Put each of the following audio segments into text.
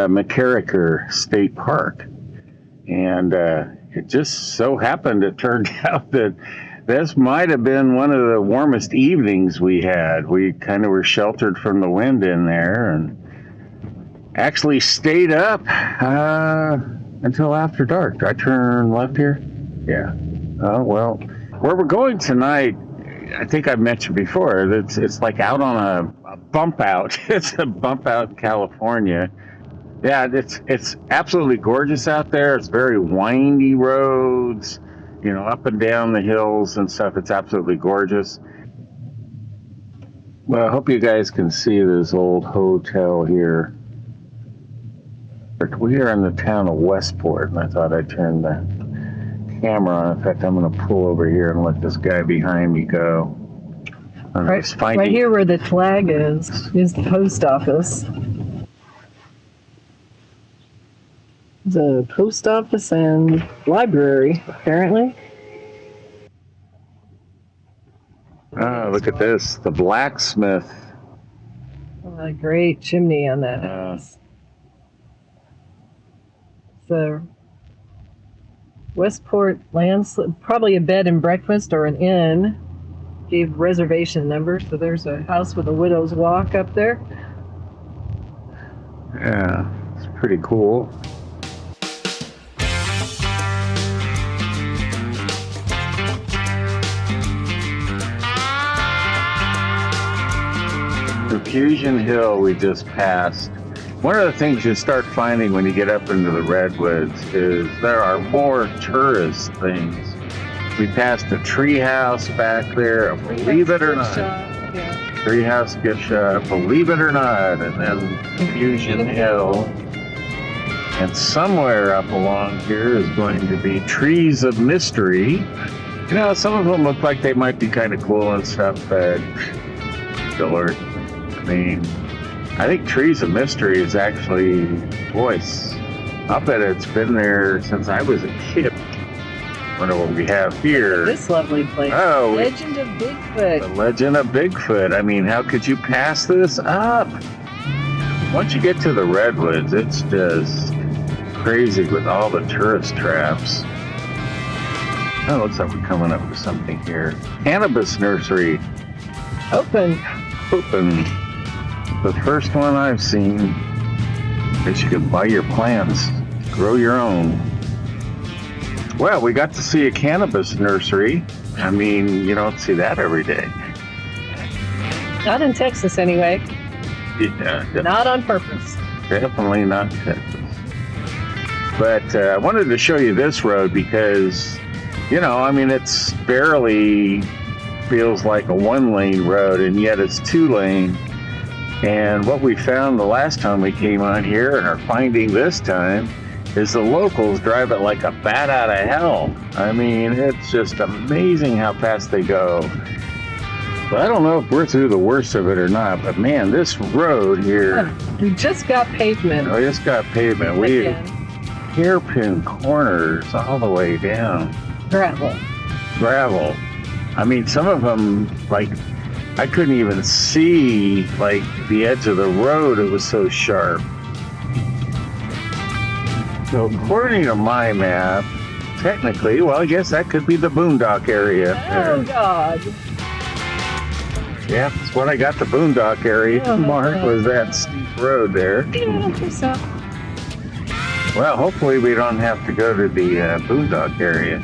MacKerricker State Park. And it just so happened, it turned out that this might have been one of the warmest evenings we had. We kind of were sheltered from the wind in there and actually stayed up until after dark. Do I turn left here? Yeah. Oh, well, where we're going tonight, I think I mentioned before, it's like out on a bump out. It's a bump out in California. Yeah, it's absolutely gorgeous out there. It's very windy roads, you know, up and down the hills and stuff. It's absolutely gorgeous. Well, I hope you guys can see this old hotel here. We are in the town of Westport, and I thought I'd turn the camera on. In fact, I'm going to pull over here and let this guy behind me go. Right here where the flag is the post office. The post office and library, apparently. Ah, look at this, the blacksmith. A great chimney on that house. The Westport landslip, probably a bed and breakfast or an inn. Gave reservation number, so there's a house with a widow's walk up there. Yeah, it's pretty cool. Fusion Hill we just passed. One of the things you start finding when you get up into the Redwoods is there are more tourist things. We passed a tree house back there, believe it or not. Tree house gift shop, believe it or not, and then Fusion Hill. And somewhere up along here is going to be Trees of Mystery. You know, some of them look like they might be kind of cool and stuff, but Dillard. I mean, I think Trees of Mystery is actually, boy, I'll bet it's been there since I was a kid. I wonder what we have here. This lovely place. Oh, Legend of Bigfoot. The Legend of Bigfoot. I mean, how could you pass this up? Once you get to the Redwoods, it's just crazy with all the tourist traps. Oh, looks like we're coming up with something here. Cannabis nursery. Open. The first one I've seen is you can buy your plants, grow your own. Well, we got to see a cannabis nursery. I mean, you don't see that every day. Not in Texas, anyway. Yeah, not on purpose. Definitely not Texas. But I wanted to show you this road because, you know, I mean, it's barely feels like a one-lane road, and yet it's two-lane. And what we found the last time we came on here, and are finding this time, is the locals drive it like a bat out of hell. I mean, it's just amazing how fast they go. But I don't know if we're through the worst of it or not, but man, this road here... We just got pavement. We just got pavement. We hairpin corners all the way down. Gravel. I mean, some of them, like, I couldn't even see, like, the edge of the road. It was so sharp. So according to my map, technically, well, I guess that could be the boondock area. Oh, God. Yeah, that's what I got, the boondock area. Mark, was that steep road there. Yeah, I don't think so. Well, hopefully we don't have to go to the boondock area.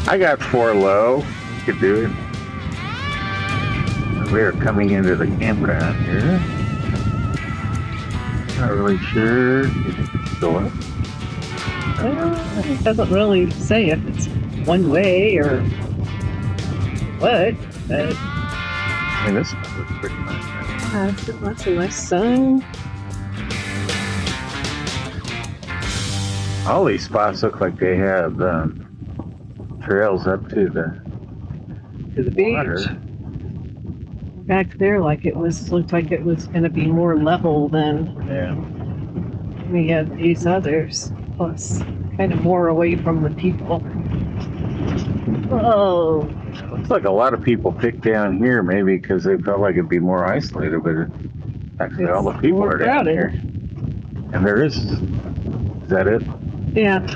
I got 4 low. You could do it. We are coming into the campground here. Not really sure. You think it's still up? It doesn't really say if it's one way or what, but... I mean, this one looks pretty nice. Lots of nice sun. All these spots look like they have trails up to the beach. Water. Back there, like looked like it was going to be more level than we had these others. Plus, kind of more away from the people. Whoa! Looks like a lot of people picked down here, maybe because they felt like it'd be more isolated, but actually all the people are down here. And there is that it? Yeah.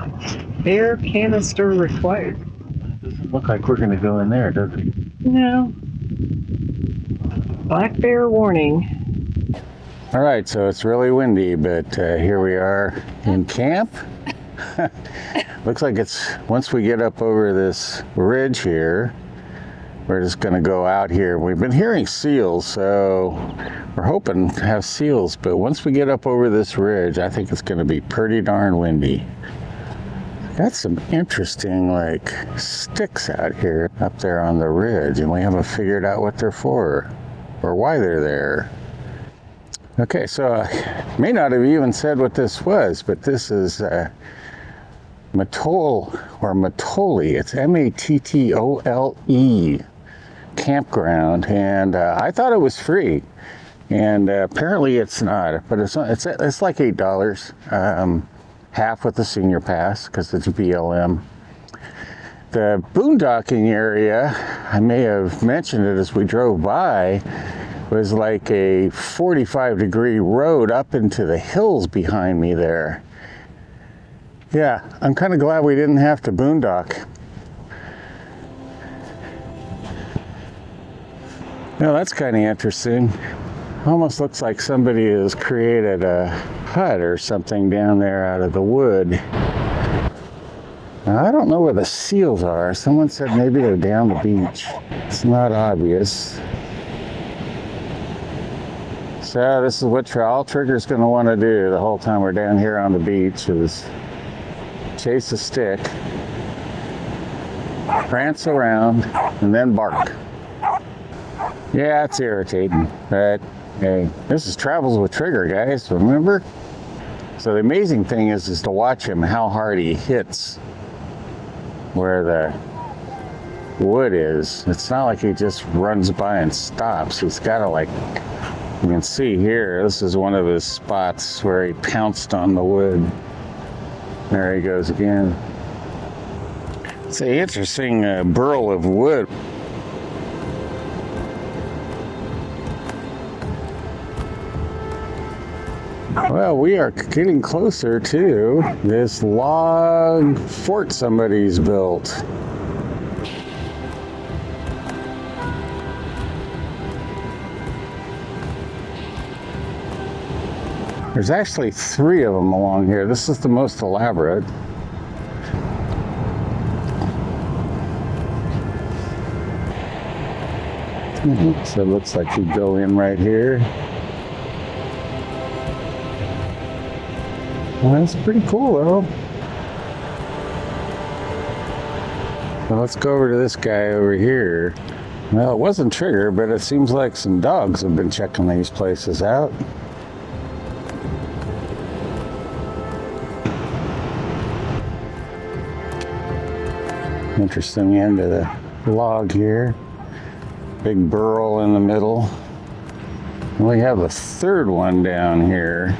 Air canister required. Doesn't look like we're gonna go in there, does it? No. Black bear warning. All right, so it's really windy, but here we are in camp. Looks like it's, once we get up over this ridge here, we're just gonna go out here. We've been hearing seals, so we're hoping to have seals, but once we get up over this ridge, I think it's gonna be pretty darn windy. Got some interesting like sticks out here up there on the ridge, and we haven't figured out what they're for or why they're there. Okay, so I may not have even said what this was, but this is Mattole or Mattole. It's Mattole Campground, and I thought it was free, and apparently it's not. But it's like $8, half with the senior pass because it's BLM. The boondocking area, I may have mentioned it as we drove by, was like a 45-degree road up into the hills behind me there. Yeah, I'm kind of glad we didn't have to boondock. Now that's kind of interesting. Almost looks like somebody has created a hut or something down there out of the wood. Now, I don't know where the seals are. Someone said maybe they're down the beach. It's not obvious. So this is what all Trigger's going to want to do the whole time we're down here on the beach is chase a stick, prance around, and then bark. Yeah, it's irritating, but hey, this is Travels with Trigger, guys, remember? So the amazing thing is to watch him, how hard he hits where the wood is. It's not like he just runs by and stops. He's got to, like, you can see here, this is one of his spots where he pounced on the wood. There he goes again. It's an interesting burl of wood. Well, we are getting closer to this log fort somebody's built. There's actually 3 of them along here. This is the most elaborate. So it looks like you go in right here. Well, that's pretty cool though. Well, let's go over to this guy over here. Well, it wasn't Trigger, but it seems like some dogs have been checking these places out. Interesting end of the log here. Big burl in the middle. And we have a 3rd one down here.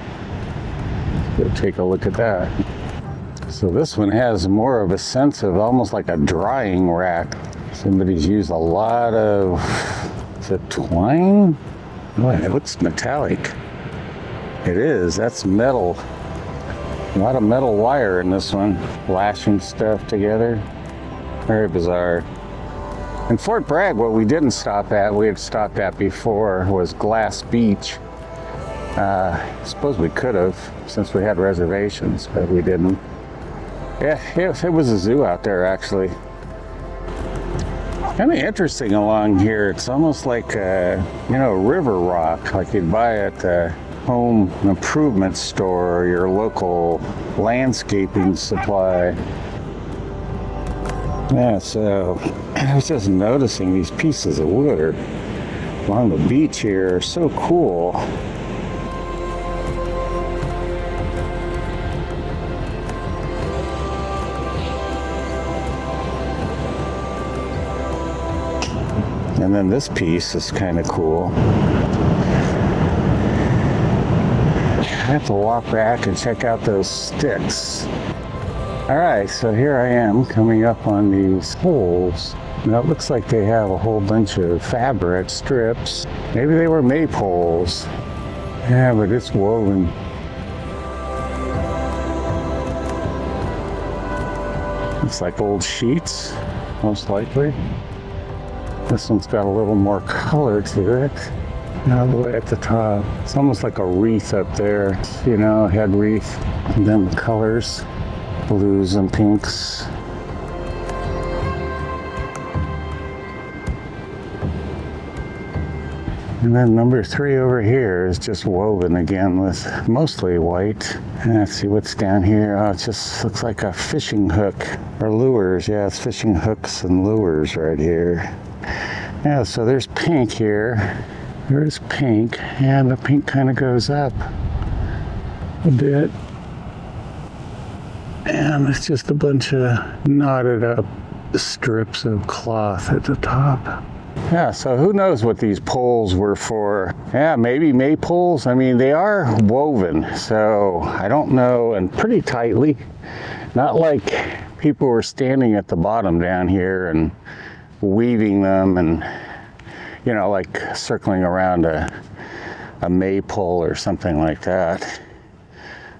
Go take a look at that. So this one has more of a sense of almost like a drying rack. Somebody's used a lot of, is it twine? Oh, it looks metallic. It is, that's metal. A lot of metal wire in this one. Lashing stuff together. Very bizarre. In Fort Bragg, what we didn't stop at, we had stopped at before, was Glass Beach. I suppose we could have, since we had reservations, but we didn't. Yeah, it was a zoo out there, actually. Kind of interesting along here. It's almost like river rock, like you'd buy at the home improvement store or your local landscaping supply. Yeah, so I was just noticing these pieces of wood along the beach here are so cool. And then this piece is kind of cool. I have to walk back and check out those sticks. All right, so here I am coming up on these poles. Now it looks like they have a whole bunch of fabric strips. Maybe they were maypoles. Yeah, but it's woven. Looks like old sheets, most likely. This one's got a little more color to it. All the way at the top. It's almost like a wreath up there, you know, head wreath. And then the colors, blues and pinks. And then number 3 over here is just woven again with mostly white. And let's see what's down here. Oh, it just looks like a fishing hook or lures. Yeah, it's fishing hooks and lures right here. Yeah, so there's pink here. There's pink, and the pink kind of goes up a bit. And it's just a bunch of knotted up strips of cloth at the top. Yeah, so who knows what these poles were for? Yeah, maybe maypoles. I mean, they are woven, so I don't know, and pretty tightly. Not like people were standing at the bottom down here and weaving them and, you know, like circling around a maypole or something like that.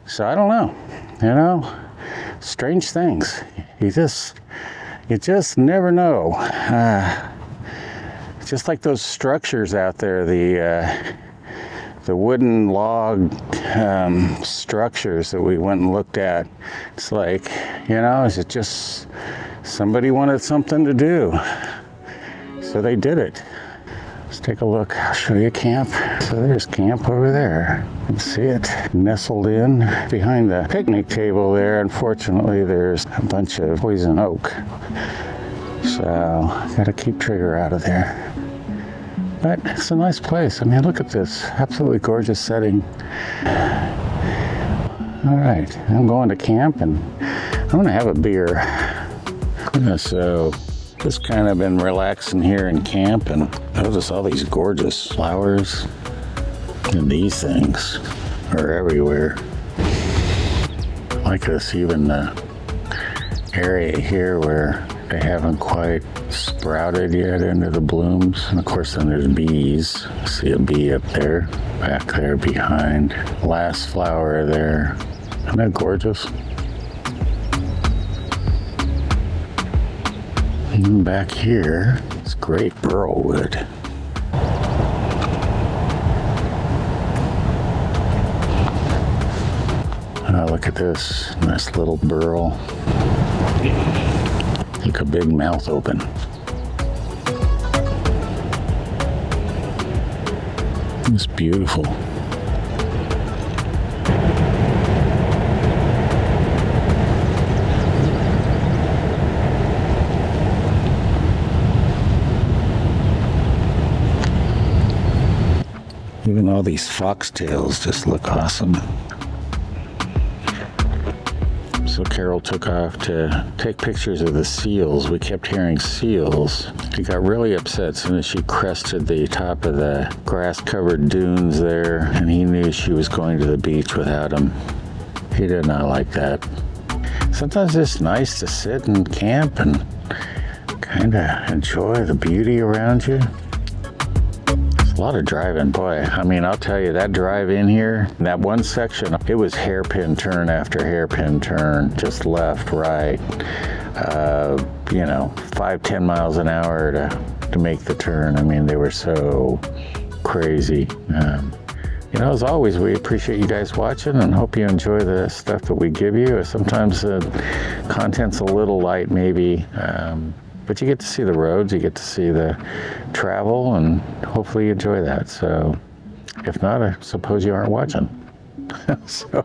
So I don't know, you know, strange things. You just never know. Just like those structures out there, the wooden log structures that we went and looked at. It's like, you know, is it just somebody wanted something to do, so they did it. Let's take a look. I'll show you camp. So there's camp over there. You can see it nestled in behind the picnic table there. Unfortunately, there's a bunch of poison oak. So, gotta keep Trigger out of there. But it's a nice place. I mean, look at this. Absolutely gorgeous setting. All right, I'm going to camp and I'm gonna have a beer. Yeah, so just kind of been relaxing here in camp and notice all these gorgeous flowers. And these things are everywhere. I like this, even the area here where they haven't quite sprouted yet into the blooms. And of course then there's bees. See a bee up there, back there behind. Last flower there. Isn't that gorgeous? And then back here, it's great burl wood. Oh, look at this nice little burl. Like a big mouth open. It's beautiful. Even all these foxtails just look awesome. So Carol took off to take pictures of the seals. We kept hearing seals. She got really upset as soon as she crested the top of the grass-covered dunes there, and he knew she was going to the beach without him. He did not like that. Sometimes it's nice to sit and camp and kind of enjoy the beauty around you. A lot of driving, boy. I mean, I'll tell you, that drive in here, that one section, it was hairpin turn after hairpin turn, just left, right, 5-10 miles an hour to make the turn. I mean, they were so crazy. As always, we appreciate you guys watching and hope you enjoy the stuff that we give you. Sometimes the content's a little light, maybe. But you get to see the roads, you get to see the travel, and hopefully you enjoy that. So if not, I suppose you aren't watching. So,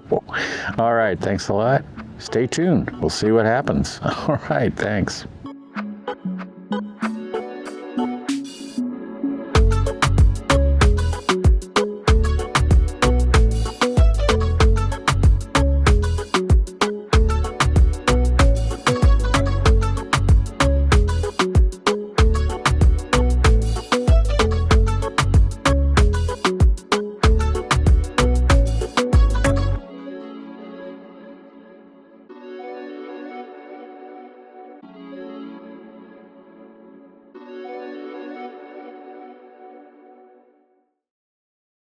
all right, thanks a lot. Stay tuned. We'll see what happens. All right, thanks.